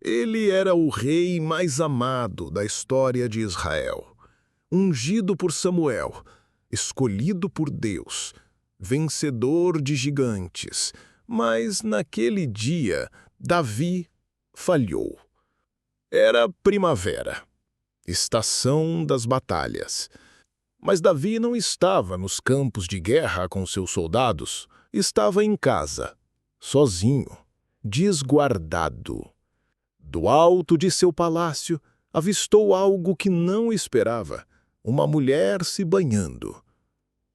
Ele era o rei mais amado da história de Israel, ungido por Samuel, escolhido por Deus, vencedor de gigantes. Mas naquele dia, Davi falhou. Era primavera, estação das batalhas. Mas Davi não estava nos campos de guerra com seus soldados, estava em casa, sozinho, desguardado. Do alto de seu palácio, avistou algo que não esperava: uma mulher se banhando.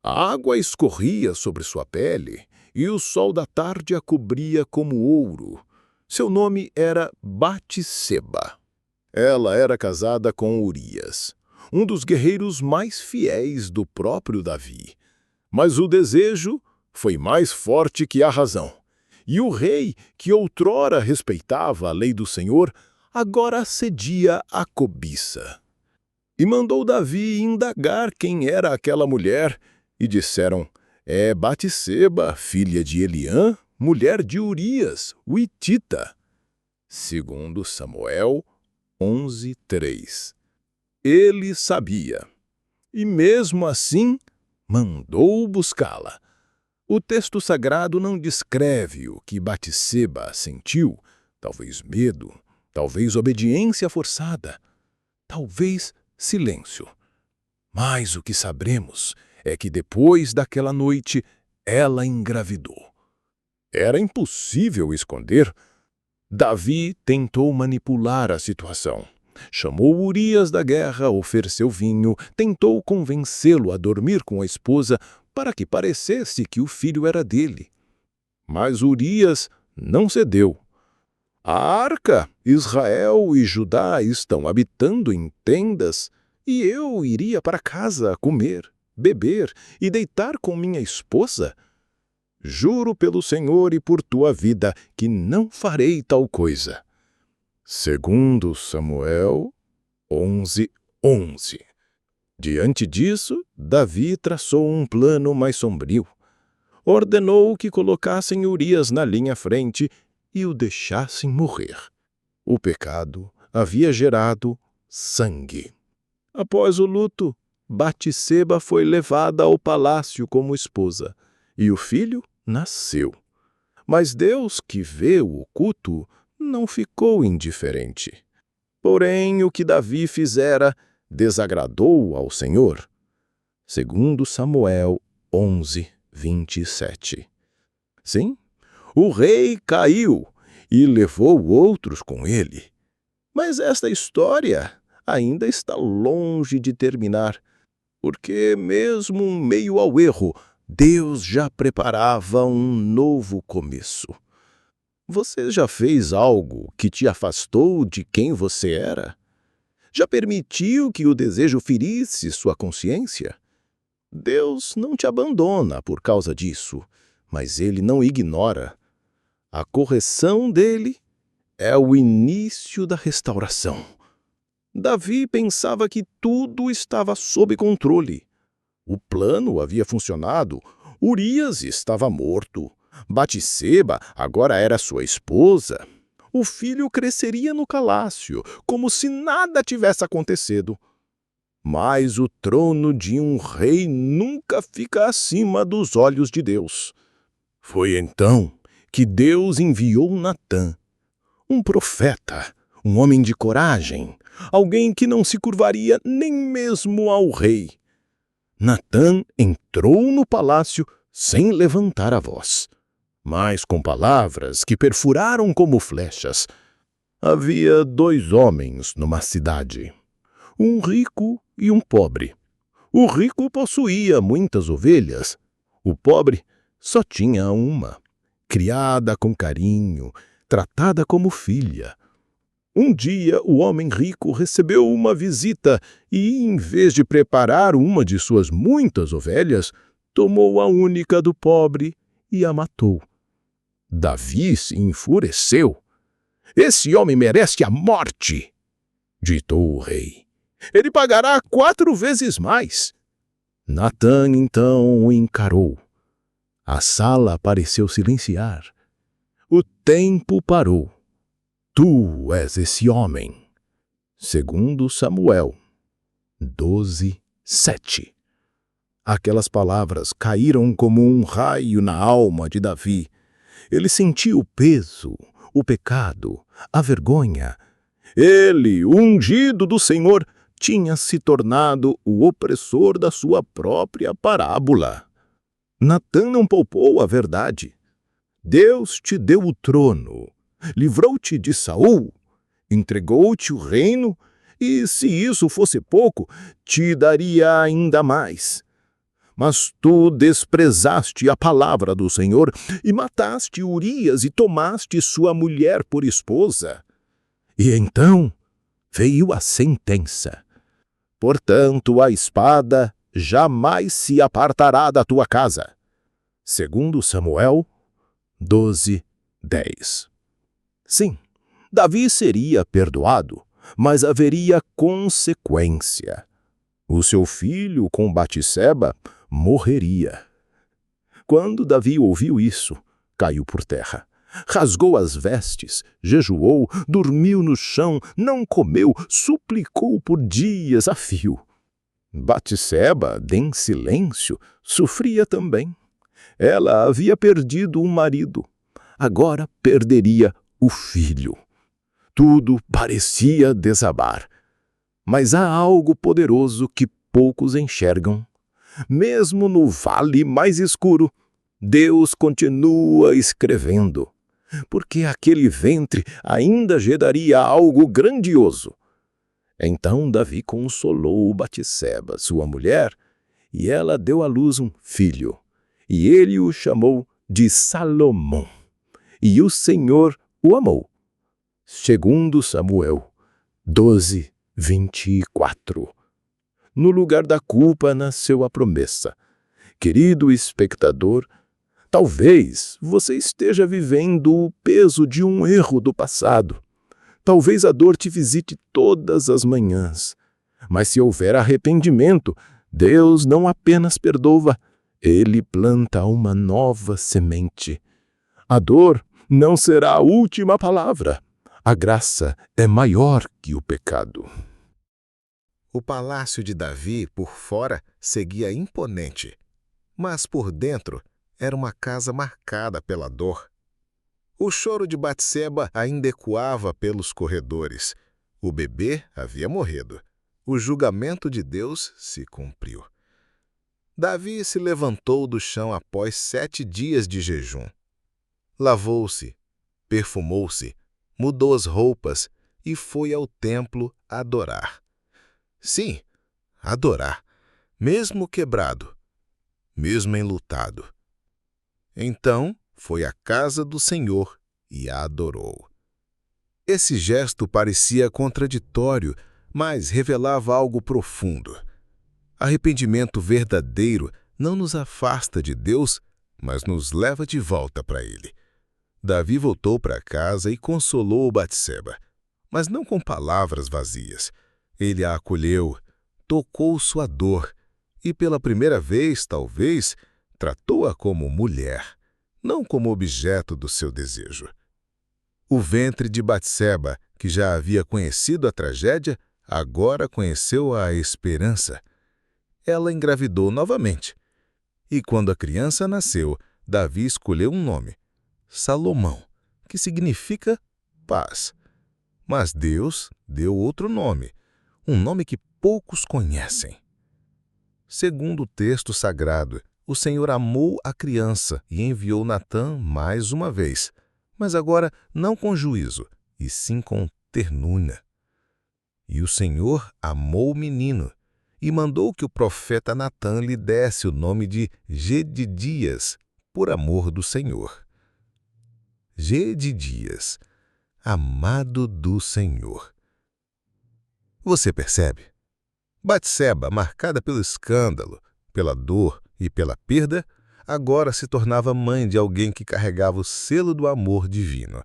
A água escorria sobre sua pele e o sol da tarde a cobria como ouro. Seu nome era Batseba. Ela era casada com Urias, um dos guerreiros mais fiéis do próprio Davi. Mas o desejo foi mais forte que a razão. E o rei, que outrora respeitava a lei do Senhor, agora cedia à cobiça. E mandou Davi indagar quem era aquela mulher, e disseram: é Batseba, filha de Eliã, mulher de Urias, o hitita. Segundo Samuel 11:3. Ele sabia, e mesmo assim mandou buscá-la. O texto sagrado não descreve o que Batseba sentiu, talvez medo, talvez obediência forçada, talvez silêncio. Mas o que saberemos é que depois daquela noite ela engravidou. Era impossível esconder. Davi tentou manipular a situação. Chamou Urias da guerra, ofereceu vinho, tentou convencê-lo a dormir com a esposa para que parecesse que o filho era dele. Mas Urias não cedeu. A arca, Israel e Judá estão habitando em tendas, e eu iria para casa comer, beber e deitar com minha esposa? Juro pelo Senhor e por tua vida que não farei tal coisa. Segundo Samuel 11:11. Diante disso, Davi traçou um plano mais sombrio. Ordenou que colocassem Urias na linha frente e o deixassem morrer. O pecado havia gerado sangue. Após o luto, Batseba foi levada ao palácio como esposa, e o filho nasceu. Mas Deus, que vê o oculto, não ficou indiferente. Porém, o que Davi fizera desagradou ao Senhor. Segundo Samuel 11:27. Sim, o rei caiu e levou outros com ele. Mas esta história ainda está longe de terminar, porque mesmo em meio ao erro, Deus já preparava um novo começo. Você já fez algo que te afastou de quem você era? Já permitiu que o desejo ferisse sua consciência? Deus não te abandona por causa disso, mas Ele não ignora. A correção dele é o início da restauração. Davi pensava que tudo estava sob controle. O plano havia funcionado, Urias estava morto, Batseba agora era sua esposa. O filho cresceria no palácio, como se nada tivesse acontecido. Mas o trono de um rei nunca fica acima dos olhos de Deus. Foi então que Deus enviou Natã, um profeta, um homem de coragem, alguém que não se curvaria nem mesmo ao rei. Natã entrou no palácio sem levantar a voz, mas com palavras que perfuraram como flechas. Havia 2 homens numa cidade, um rico e um pobre. O rico possuía muitas ovelhas, o pobre só tinha uma, criada com carinho, tratada como filha. Um dia o homem rico recebeu uma visita e, em vez de preparar uma de suas muitas ovelhas, tomou a única do pobre e a matou. Davi se enfureceu. Esse homem merece a morte, ditou o rei. Ele pagará 4 vezes mais. Natã então o encarou. A sala pareceu silenciar. O tempo parou. Tu és esse homem. Segundo Samuel 12:7. Aquelas palavras caíram como um raio na alma de Davi. Ele sentiu o peso, o pecado, a vergonha. Ele, o ungido do Senhor, tinha se tornado o opressor da sua própria parábola. Natã não poupou a verdade. Deus te deu o trono, livrou-te de Saul, entregou-te o reino e, se isso fosse pouco, te daria ainda mais. Mas tu desprezaste a palavra do Senhor e mataste Urias e tomaste sua mulher por esposa. E então veio a sentença. Portanto, a espada jamais se apartará da tua casa. Segundo Samuel 12:10. Sim, Davi seria perdoado, mas haveria consequência. O seu filho com Batseba morreria. Quando Davi ouviu isso, caiu por terra. Rasgou as vestes, jejuou, dormiu no chão, não comeu, suplicou por dias a fio. Batseba, em silêncio, sofria também. Ela havia perdido um marido. Agora perderia o filho. Tudo parecia desabar. Mas há algo poderoso que poucos enxergam. Mesmo no vale mais escuro, Deus continua escrevendo, porque aquele ventre ainda geraria algo grandioso. Então Davi consolou Batseba, sua mulher, e ela deu à luz um filho, e ele o chamou de Salomão, e o Senhor o amou. Segundo Samuel 12:24. No lugar da culpa nasceu a promessa. Querido espectador, talvez você esteja vivendo o peso de um erro do passado. Talvez a dor te visite todas as manhãs. Mas se houver arrependimento, Deus não apenas perdoa, Ele planta uma nova semente. A dor não será a última palavra. A graça é maior que o pecado. O palácio de Davi, por fora, seguia imponente, mas por dentro era uma casa marcada pela dor. O choro de Batseba ainda ecoava pelos corredores. O bebê havia morrido. O julgamento de Deus se cumpriu. Davi se levantou do chão após 7 dias de jejum. Lavou-se, perfumou-se, mudou as roupas e foi ao templo adorar. Sim, adorar, mesmo quebrado, mesmo enlutado. Então foi à casa do Senhor e a adorou. Esse gesto parecia contraditório, mas revelava algo profundo. Arrependimento verdadeiro não nos afasta de Deus, mas nos leva de volta para Ele. Davi voltou para casa e consolou Batseba, mas não com palavras vazias. Ele a acolheu, tocou sua dor e, pela primeira vez, talvez, tratou-a como mulher, não como objeto do seu desejo. O ventre de Batseba, que já havia conhecido a tragédia, agora conheceu a esperança. Ela engravidou novamente. E quando a criança nasceu, Davi escolheu um nome, Salomão, que significa paz. Mas Deus deu outro nome, um nome que poucos conhecem. Segundo o texto sagrado, o Senhor amou a criança e enviou Natã mais uma vez, mas agora não com juízo, e sim com ternura. E o Senhor amou o menino e mandou que o profeta Natã lhe desse o nome de Jedidias, por amor do Senhor. Jedidias, amado do Senhor. Você percebe? Batseba, marcada pelo escândalo, pela dor e pela perda, agora se tornava mãe de alguém que carregava o selo do amor divino.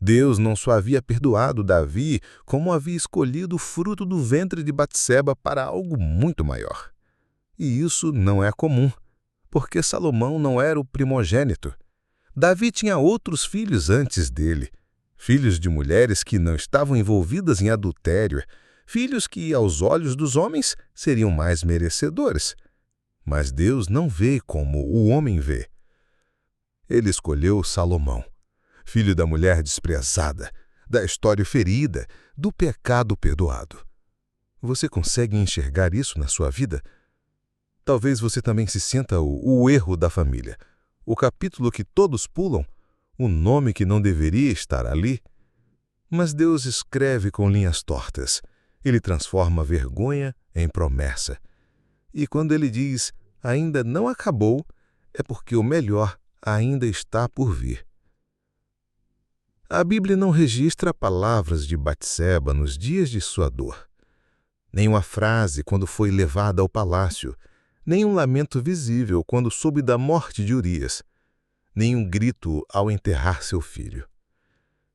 Deus não só havia perdoado Davi, como havia escolhido o fruto do ventre de Batseba para algo muito maior. E isso não é comum, porque Salomão não era o primogênito. Davi tinha outros filhos antes dele, filhos de mulheres que não estavam envolvidas em adultério, filhos que, aos olhos dos homens, seriam mais merecedores. Mas Deus não vê como o homem vê. Ele escolheu Salomão, filho da mulher desprezada, da história ferida, do pecado perdoado. Você consegue enxergar isso na sua vida? Talvez você também se sinta o erro da família, o capítulo que todos pulam, o nome que não deveria estar ali. Mas Deus escreve com linhas tortas. Ele transforma vergonha em promessa. E quando ele diz, ainda não acabou, é porque o melhor ainda está por vir. A Bíblia não registra palavras de Batseba nos dias de sua dor. Nenhuma frase quando foi levada ao palácio, nenhum lamento visível quando soube da morte de Urias, nenhum grito ao enterrar seu filho.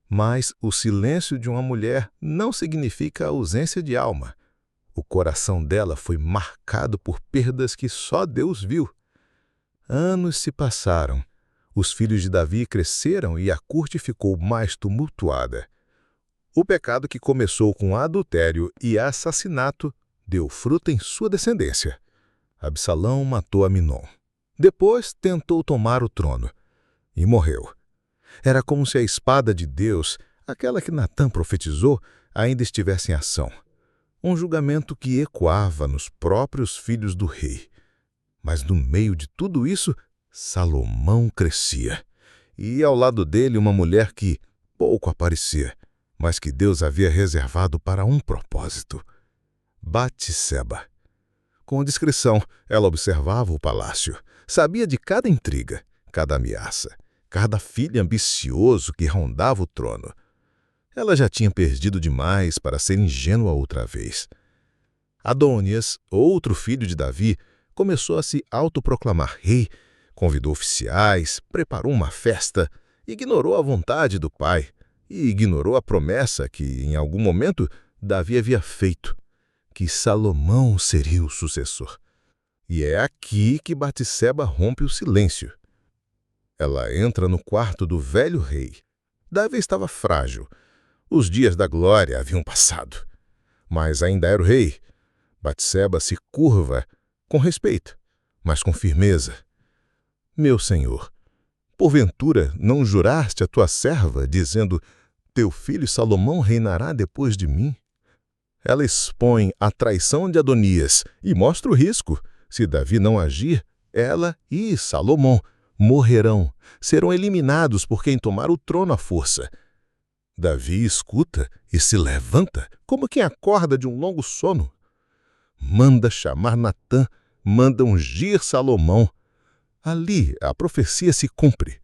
Mas o silêncio de uma mulher não significa a ausência de alma. O coração dela foi marcado por perdas que só Deus viu. Anos se passaram. Os filhos de Davi cresceram e a corte ficou mais tumultuada. O pecado que começou com adultério e assassinato deu fruto em sua descendência. Absalão matou Aminon. Depois tentou tomar o trono e morreu. Era como se a espada de Deus, aquela que Natã profetizou, ainda estivesse em ação. Um julgamento que ecoava nos próprios filhos do rei. Mas no meio de tudo isso, Salomão crescia. E ao lado dele uma mulher que pouco aparecia, mas que Deus havia reservado para um propósito. Batseba. Com discrição, ela observava o palácio, sabia de cada intriga, cada ameaça, cada filho ambicioso que rondava o trono. Ela já tinha perdido demais para ser ingênua outra vez. Adônias, outro filho de Davi, começou a se autoproclamar rei, convidou oficiais, preparou uma festa, ignorou a vontade do pai e ignorou a promessa que, em algum momento, Davi havia feito, que Salomão seria o sucessor. E é aqui que Batseba rompe o silêncio. Ela entra no quarto do velho rei. Davi estava frágil. Os dias da glória haviam passado. Mas ainda era o rei. Batseba se curva, com respeito, mas com firmeza. Meu senhor, porventura não juraste a tua serva, dizendo, teu filho Salomão reinará depois de mim? Ela expõe a traição de Adonias e mostra o risco. Se Davi não agir, ela e Salomão morrerão, serão eliminados por quem tomar o trono à força. Davi escuta e se levanta como quem acorda de um longo sono. Manda chamar Natã, manda ungir Salomão. Ali a profecia se cumpre.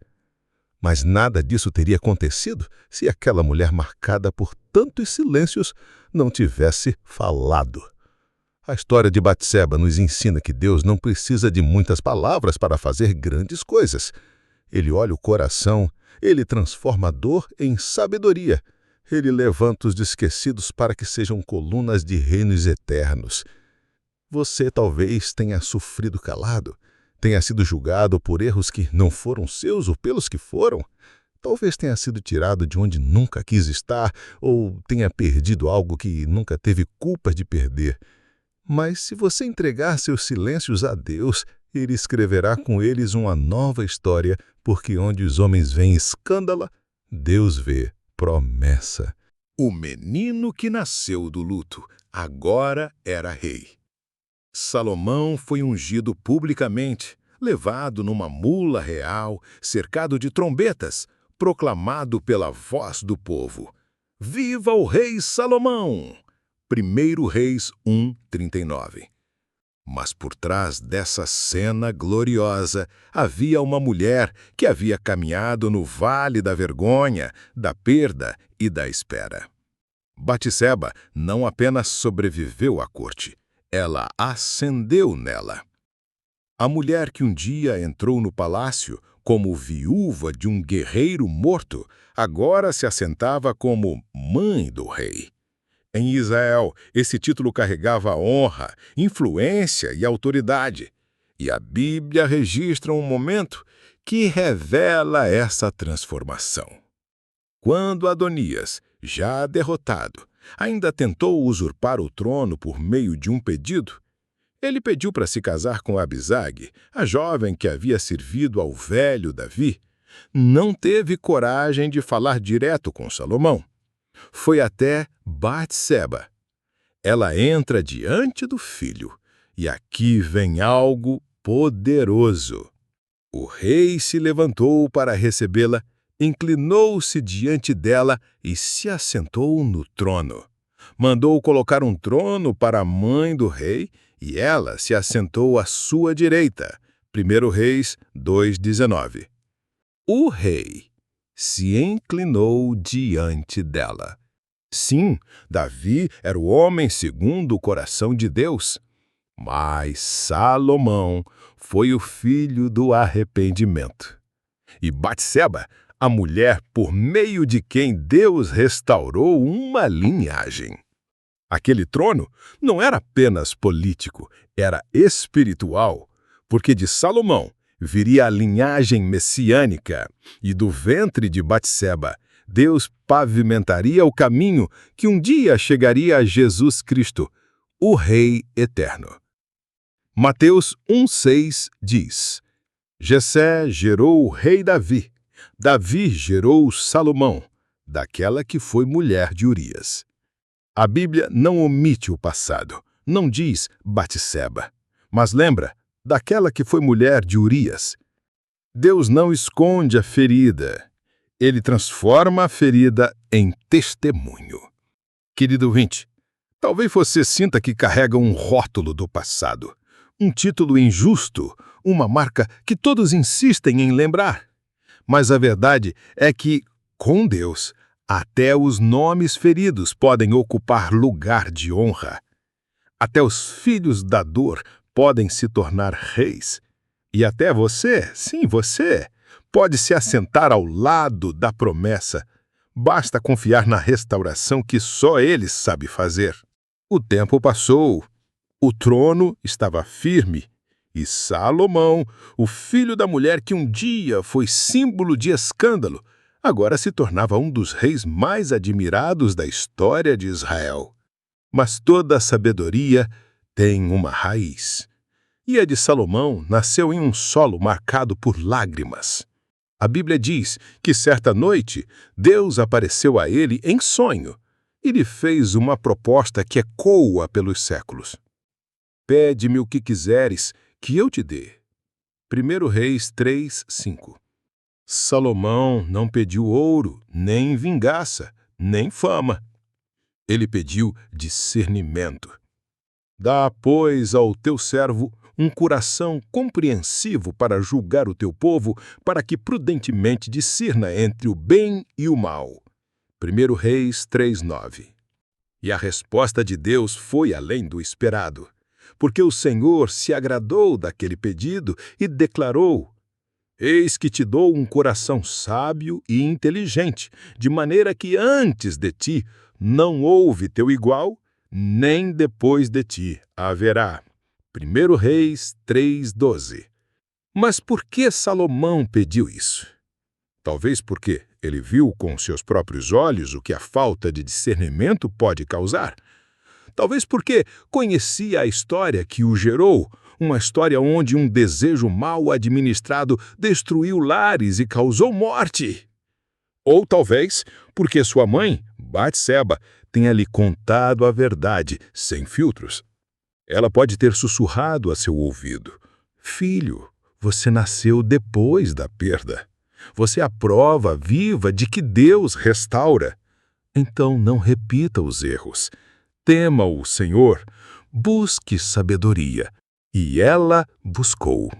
Mas nada disso teria acontecido se aquela mulher marcada por tantos silêncios não tivesse falado. A história de Batseba nos ensina que Deus não precisa de muitas palavras para fazer grandes coisas. Ele olha o coração, ele transforma a dor em sabedoria. Ele levanta os esquecidos para que sejam colunas de reinos eternos. Você talvez tenha sofrido calado, tenha sido julgado por erros que não foram seus ou pelos que foram. Talvez tenha sido tirado de onde nunca quis estar ou tenha perdido algo que nunca teve culpa de perder. Mas se você entregar seus silêncios a Deus, Ele escreverá com eles uma nova história, porque onde os homens veem escândalo, Deus vê promessa. O menino que nasceu do luto agora era rei. Salomão foi ungido publicamente, levado numa mula real, cercado de trombetas, proclamado pela voz do povo. Viva o rei Salomão! 1 Reis 1:39. Mas por trás dessa cena gloriosa havia uma mulher que havia caminhado no vale da vergonha, da perda e da espera. Batseba não apenas sobreviveu à corte, ela ascendeu nela. A mulher que um dia entrou no palácio como viúva de um guerreiro morto, agora se assentava como mãe do rei. Em Israel, esse título carregava honra, influência e autoridade. E a Bíblia registra um momento que revela essa transformação. Quando Adonias, já derrotado, ainda tentou usurpar o trono por meio de um pedido, ele pediu para se casar com Abisag, a jovem que havia servido ao velho Davi. Não teve coragem de falar direto com Salomão. Foi até Batseba. Ela entra diante do filho, e aqui vem algo poderoso. O rei se levantou para recebê-la, inclinou-se diante dela e se assentou no trono. Mandou colocar um trono para a mãe do rei e ela se assentou à sua direita. 1 Reis 2,19. O rei se inclinou diante dela. Sim, Davi era o homem segundo o coração de Deus, mas Salomão foi o filho do arrependimento. E Batseba, a mulher por meio de quem Deus restaurou uma linhagem. Aquele trono não era apenas político, era espiritual, porque de Salomão viria a linhagem messiânica e do ventre de Batseba, Deus pavimentaria o caminho que um dia chegaria a Jesus Cristo, o Rei Eterno. Mateus 1,6 diz: Jessé gerou o rei Davi. Davi gerou Salomão, daquela que foi mulher de Urias. A Bíblia não omite o passado, não diz Batseba, mas lembra daquela que foi mulher de Urias. Deus não esconde a ferida, Ele transforma a ferida em testemunho. Querido ouvinte, talvez você sinta que carrega um rótulo do passado, um título injusto, uma marca que todos insistem em lembrar. Mas a verdade é que, com Deus, até os nomes feridos podem ocupar lugar de honra. Até os filhos da dor podem se tornar reis. E até você, sim, você, pode se assentar ao lado da promessa. Basta confiar na restauração que só Ele sabe fazer. O tempo passou. O trono estava firme. E Salomão, o filho da mulher que um dia foi símbolo de escândalo, agora se tornava um dos reis mais admirados da história de Israel. Mas toda a sabedoria tem uma raiz. E a de Salomão nasceu em um solo marcado por lágrimas. A Bíblia diz que certa noite Deus apareceu a ele em sonho e lhe fez uma proposta que ecoa pelos séculos. Pede-me o que quiseres, que eu te dê. 1 Reis 3:5. Salomão não pediu ouro, nem vingança, nem fama. Ele pediu discernimento. Dá, pois, ao teu servo um coração compreensivo para julgar o teu povo, para que prudentemente discirna entre o bem e o mal. 1 Reis 3:9. E a resposta de Deus foi além do esperado, porque o Senhor se agradou daquele pedido e declarou: Eis que te dou um coração sábio e inteligente, de maneira que antes de ti não houve teu igual, nem depois de ti haverá. 1 Reis 3:12. Mas por que Salomão pediu isso? Talvez porque ele viu com seus próprios olhos o que a falta de discernimento pode causar. Talvez porque conhecia a história que o gerou, uma história onde um desejo mal administrado destruiu lares e causou morte. Ou talvez porque sua mãe, Batseba, tenha lhe contado a verdade, sem filtros. Ela pode ter sussurrado a seu ouvido: Filho, você nasceu depois da perda. Você é a prova viva de que Deus restaura. Então não repita os erros. Tema o Senhor, busque sabedoria. E ela buscou.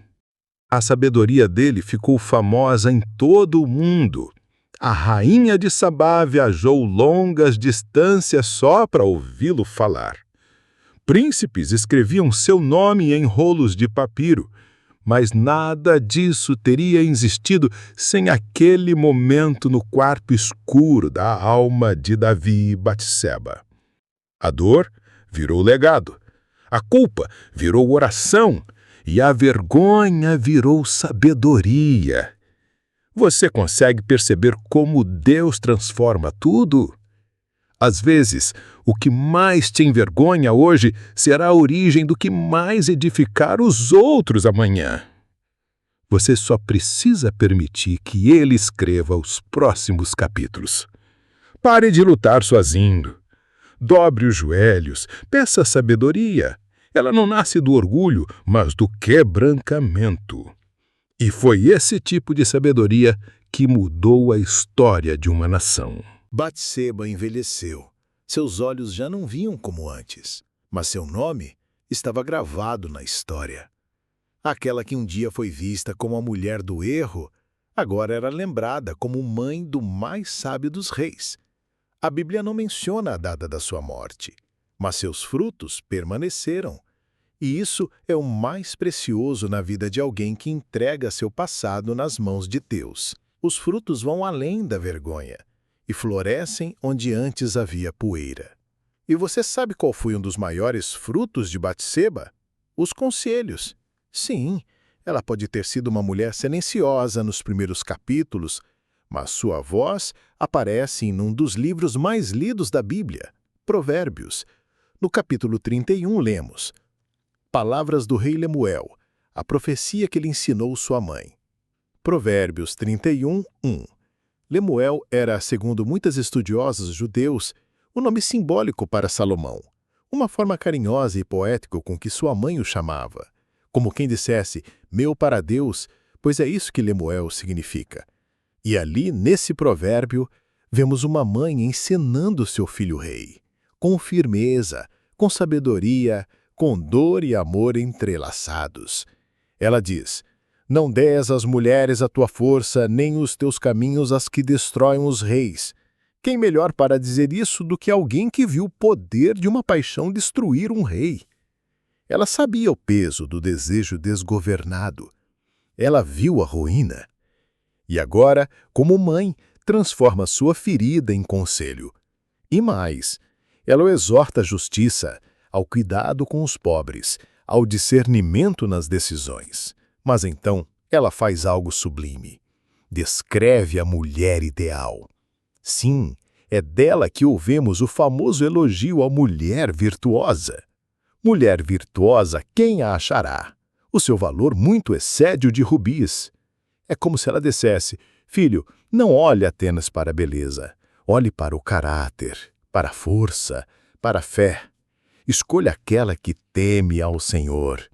A sabedoria dele ficou famosa em todo o mundo. A rainha de Sabá viajou longas distâncias só para ouvi-lo falar. Príncipes escreviam seu nome em rolos de papiro, mas nada disso teria existido sem aquele momento no quarto escuro da alma de Davi e Batseba. A dor virou legado, a culpa virou oração e a vergonha virou sabedoria. Você consegue perceber como Deus transforma tudo? Às vezes, o que mais te envergonha hoje será a origem do que mais edificar os outros amanhã. Você só precisa permitir que Ele escreva os próximos capítulos. Pare de lutar sozinho. Dobre os joelhos, peça sabedoria. Ela não nasce do orgulho, mas do quebrantamento. E foi esse tipo de sabedoria que mudou a história de uma nação. Batseba envelheceu. Seus olhos já não viam como antes, mas seu nome estava gravado na história. Aquela que um dia foi vista como a mulher do erro, agora era lembrada como mãe do mais sábio dos reis. A Bíblia não menciona a data da sua morte, mas seus frutos permaneceram. E isso é o mais precioso na vida de alguém que entrega seu passado nas mãos de Deus. Os frutos vão além da vergonha e florescem onde antes havia poeira. E você sabe qual foi um dos maiores frutos de Batseba? Os conselhos. Sim, ela pode ter sido uma mulher silenciosa nos primeiros capítulos, mas sua voz aparece em um dos livros mais lidos da Bíblia, Provérbios. No capítulo 31 lemos: Palavras do rei Lemuel, a profecia que lhe ensinou sua mãe. Provérbios 31, 1. Lemuel era, segundo muitos estudiosos judeus, o nome simbólico para Salomão, uma forma carinhosa e poética com que sua mãe o chamava, como quem dissesse, meu para Deus, pois é isso que Lemuel significa. E ali, nesse provérbio, vemos uma mãe ensinando seu filho rei, com firmeza, com sabedoria, com dor e amor entrelaçados. Ela diz: não des às mulheres a tua força, nem os teus caminhos às que destroem os reis. Quem melhor para dizer isso do que alguém que viu o poder de uma paixão destruir um rei? Ela sabia o peso do desejo desgovernado. Ela viu a ruína. E agora, como mãe, transforma sua ferida em conselho. E mais, ela o exorta à justiça, ao cuidado com os pobres, ao discernimento nas decisões. Mas então, ela faz algo sublime. Descreve a mulher ideal. Sim, é dela que ouvemos o famoso elogio à mulher virtuosa. Mulher virtuosa, quem a achará? O seu valor muito excede o de rubis. É como se ela dissesse: filho, não olhe apenas para a beleza. Olhe para o caráter, para a força, para a fé. Escolha aquela que teme ao Senhor.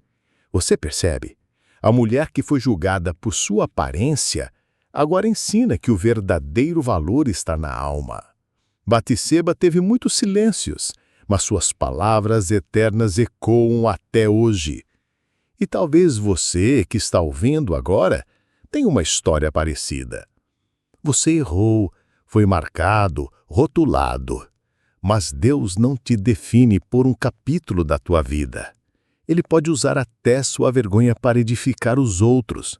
Você percebe? A mulher que foi julgada por sua aparência, agora ensina que o verdadeiro valor está na alma. Batseba teve muitos silêncios, mas suas palavras eternas ecoam até hoje. E talvez você, que está ouvindo agora, tenha uma história parecida. Você errou, foi marcado, rotulado. Mas Deus não te define por um capítulo da tua vida. Ele pode usar até sua vergonha para edificar os outros.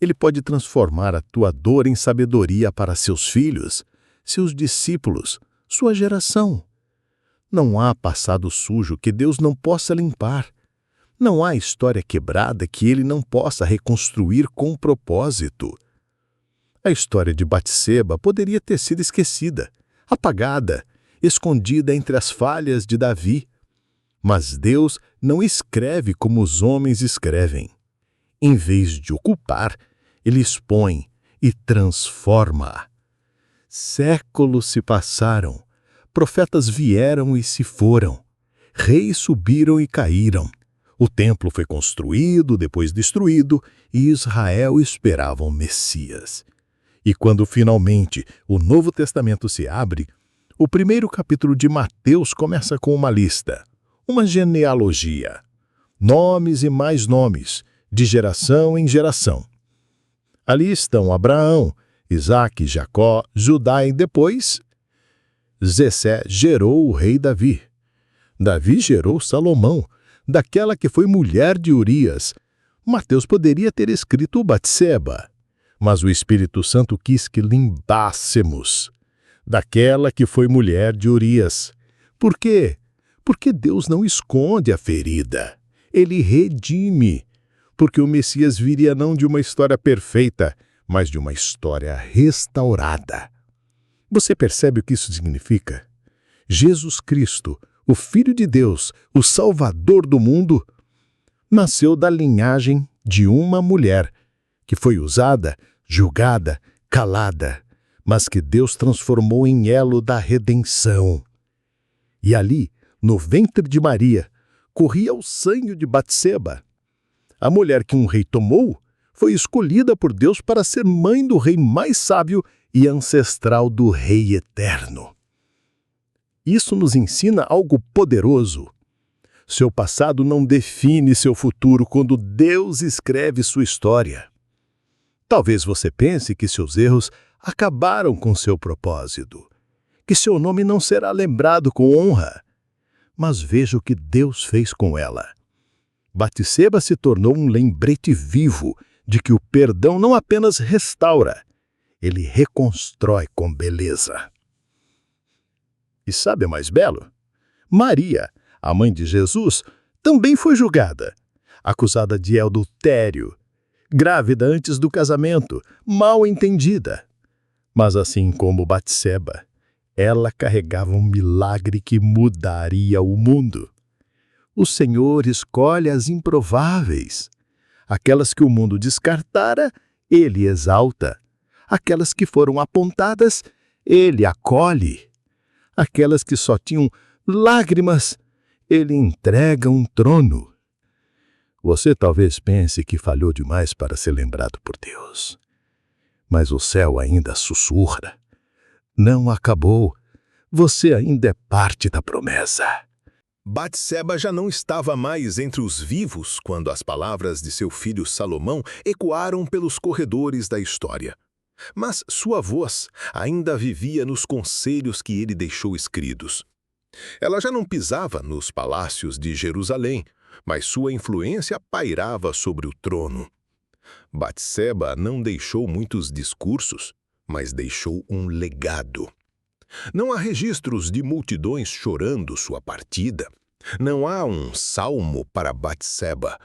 Ele pode transformar a tua dor em sabedoria para seus filhos, seus discípulos, sua geração. Não há passado sujo que Deus não possa limpar. Não há história quebrada que Ele não possa reconstruir com propósito. A história de Batseba poderia ter sido esquecida, apagada, escondida entre as falhas de Davi. Mas Deus não escreve como os homens escrevem. Em vez de ocupar, Ele expõe e transforma. Séculos se passaram, profetas vieram e se foram, reis subiram e caíram. O templo foi construído, depois destruído, e Israel esperava o Messias. E quando finalmente o Novo Testamento se abre, o primeiro capítulo de Mateus começa com uma lista, uma genealogia. Nomes e mais nomes, de geração em geração. Ali estão Abraão, Isaque, Jacó, Judá e depois Jessé gerou o rei Davi. Davi gerou Salomão, daquela que foi mulher de Urias. Mateus poderia ter escrito Batseba, mas o Espírito Santo quis que limpássemos daquela que foi mulher de Urias. Por quê? Porque Deus não esconde a ferida. Ele redime. Porque o Messias viria não de uma história perfeita, mas de uma história restaurada. Você percebe o que isso significa? Jesus Cristo, o Filho de Deus, o Salvador do mundo, nasceu da linhagem de uma mulher que foi usada, julgada, calada, mas que Deus transformou em elo da redenção. E ali, no ventre de Maria, corria o sangue de Batseba. A mulher que um rei tomou foi escolhida por Deus para ser mãe do rei mais sábio e ancestral do Rei Eterno. Isso nos ensina algo poderoso. Seu passado não define seu futuro quando Deus escreve sua história. Talvez você pense que seus erros acabaram com seu propósito, que seu nome não será lembrado com honra. Mas veja o que Deus fez com ela. Batseba se tornou um lembrete vivo de que o perdão não apenas restaura, ele reconstrói com beleza. E sabe o mais belo? Maria, a mãe de Jesus, também foi julgada, acusada de adultério, grávida antes do casamento, mal entendida. Mas assim como Batseba, ela carregava um milagre que mudaria o mundo. O Senhor escolhe as improváveis. Aquelas que o mundo descartara, Ele exalta. Aquelas que foram apontadas, Ele acolhe. Aquelas que só tinham lágrimas, Ele entrega um trono. Você talvez pense que falhou demais para ser lembrado por Deus. Mas o céu ainda sussurra. Não acabou. Você ainda é parte da promessa. Batseba já não estava mais entre os vivos quando as palavras de seu filho Salomão ecoaram pelos corredores da história. Mas sua voz ainda vivia nos conselhos que ele deixou escritos. Ela já não pisava nos palácios de Jerusalém, mas sua influência pairava sobre o trono. Batseba não deixou muitos discursos, mas deixou um legado. Não há registros de multidões chorando sua partida. Não há um salmo para Batseba.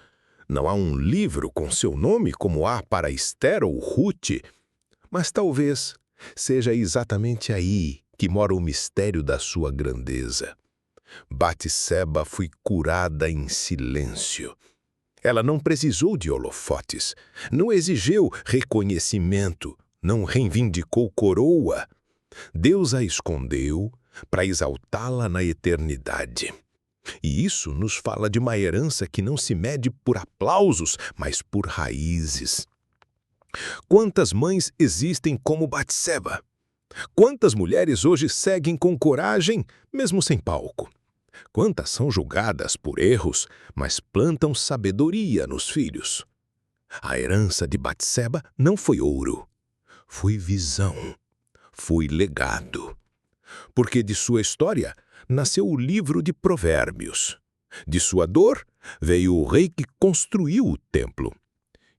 Não há um livro com seu nome como há para Ester ou Rute. Mas talvez seja exatamente aí que mora o mistério da sua grandeza. Batseba foi curada em silêncio. Ela não precisou de holofotes, não exigiu reconhecimento, não reivindicou coroa. Deus a escondeu para exaltá-la na eternidade. E isso nos fala de uma herança que não se mede por aplausos, mas por raízes. Quantas mães existem como Batseba? Quantas mulheres hoje seguem com coragem, mesmo sem palco? Quantas são julgadas por erros, mas plantam sabedoria nos filhos? A herança de Batseba não foi ouro, foi visão, foi legado. Porque de sua história nasceu o livro de Provérbios. De sua dor veio o rei que construiu o templo.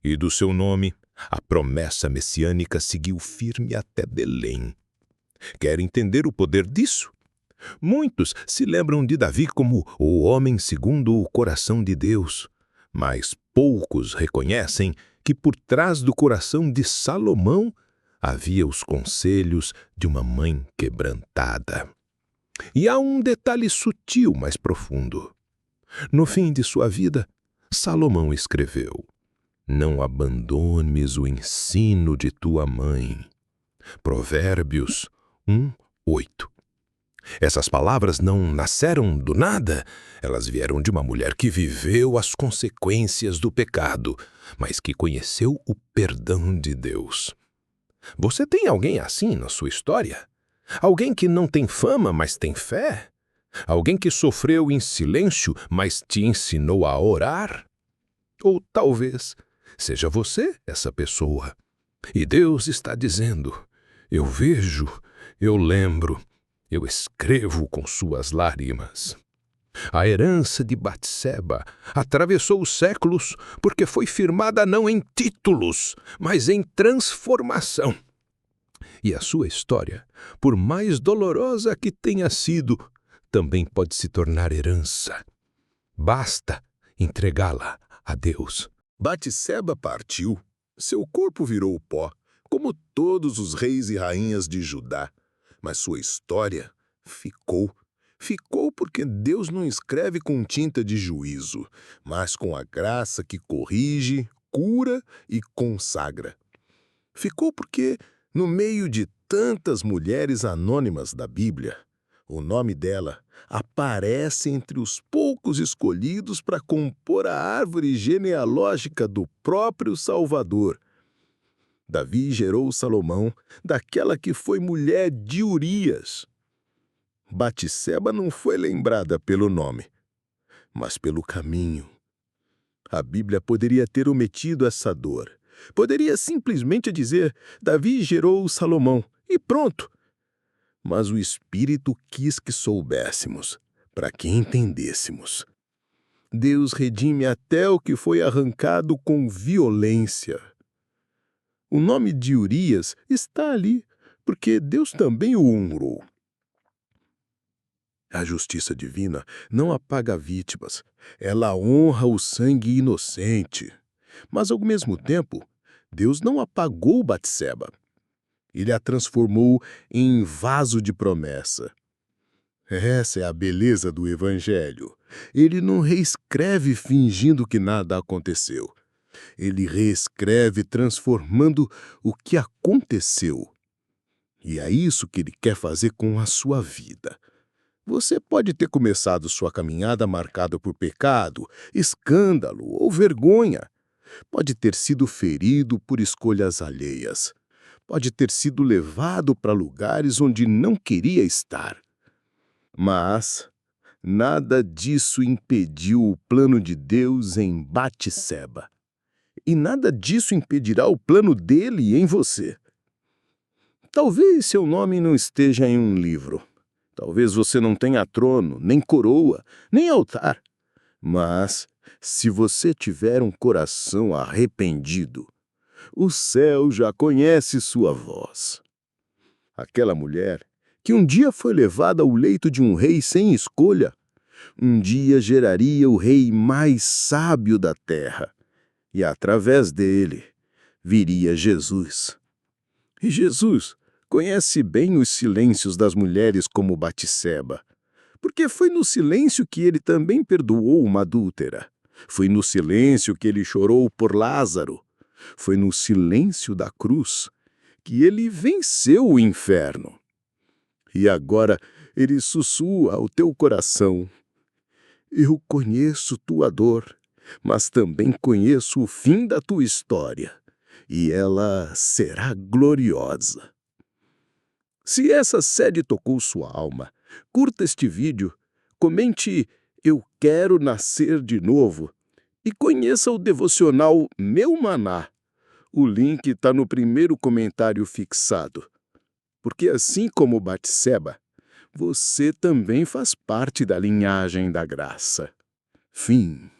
E do seu nome, a promessa messiânica seguiu firme até Belém. Quer entender o poder disso? Muitos se lembram de Davi como o homem segundo o coração de Deus, mas poucos reconhecem que por trás do coração de Salomão havia os conselhos de uma mãe quebrantada. E há um detalhe sutil mais profundo. No fim de sua vida, Salomão escreveu: "Não abandones o ensino de tua mãe." Provérbios 1:8. Essas palavras não nasceram do nada, elas vieram de uma mulher que viveu as consequências do pecado, mas que conheceu o perdão de Deus. Você tem alguém assim na sua história? Alguém que não tem fama, mas tem fé? Alguém que sofreu em silêncio, mas te ensinou a orar? Ou talvez seja você essa pessoa. E Deus está dizendo: eu vejo, eu lembro, eu escrevo com suas lágrimas. A herança de Batseba atravessou os séculos porque foi firmada não em títulos, mas em transformação. E a sua história, por mais dolorosa que tenha sido, também pode se tornar herança. Basta entregá-la a Deus. Batseba partiu, seu corpo virou pó, como todos os reis e rainhas de Judá. Mas sua história ficou. Ficou porque Deus não escreve com tinta de juízo, mas com a graça que corrige, cura e consagra. Ficou porque, no meio de tantas mulheres anônimas da Bíblia, o nome dela aparece entre os poucos escolhidos para compor a árvore genealógica do próprio Salvador. Davi gerou Salomão, daquela que foi mulher de Urias. Batseba não foi lembrada pelo nome, mas pelo caminho. A Bíblia poderia ter omitido essa dor. Poderia simplesmente dizer: Davi gerou Salomão, e pronto. Mas o Espírito quis que soubéssemos, para que entendêssemos. Deus redime até o que foi arrancado com violência. O nome de Urias está ali, porque Deus também o honrou. A justiça divina não apaga vítimas, ela honra o sangue inocente. Mas, ao mesmo tempo, Deus não apagou Batseba. Ele a transformou em vaso de promessa. Essa é a beleza do Evangelho. Ele não reescreve fingindo que nada aconteceu. Ele reescreve transformando o que aconteceu. E é isso que ele quer fazer com a sua vida. Você pode ter começado sua caminhada marcada por pecado, escândalo ou vergonha. Pode ter sido ferido por escolhas alheias. Pode ter sido levado para lugares onde não queria estar. Mas nada disso impediu o plano de Deus em Batseba. E nada disso impedirá o plano dele em você. Talvez seu nome não esteja em um livro. Talvez você não tenha trono, nem coroa, nem altar. Mas, se você tiver um coração arrependido, o céu já conhece sua voz. Aquela mulher que um dia foi levada ao leito de um rei sem escolha, um dia geraria o rei mais sábio da terra. E, através dele, viria Jesus. E Jesus conhece bem os silêncios das mulheres como Batseba, porque foi no silêncio que ele também perdoou uma adúltera. Foi no silêncio que ele chorou por Lázaro. Foi no silêncio da cruz que ele venceu o inferno. E agora ele sussurra ao teu coração: eu conheço tua dor, mas também conheço o fim da tua história, e ela será gloriosa. Se essa série tocou sua alma, curta este vídeo, comente "Eu quero nascer de novo" e conheça o devocional Meu Maná. O link está no primeiro comentário fixado. Porque assim como Batseba, você também faz parte da linhagem da graça. Fim.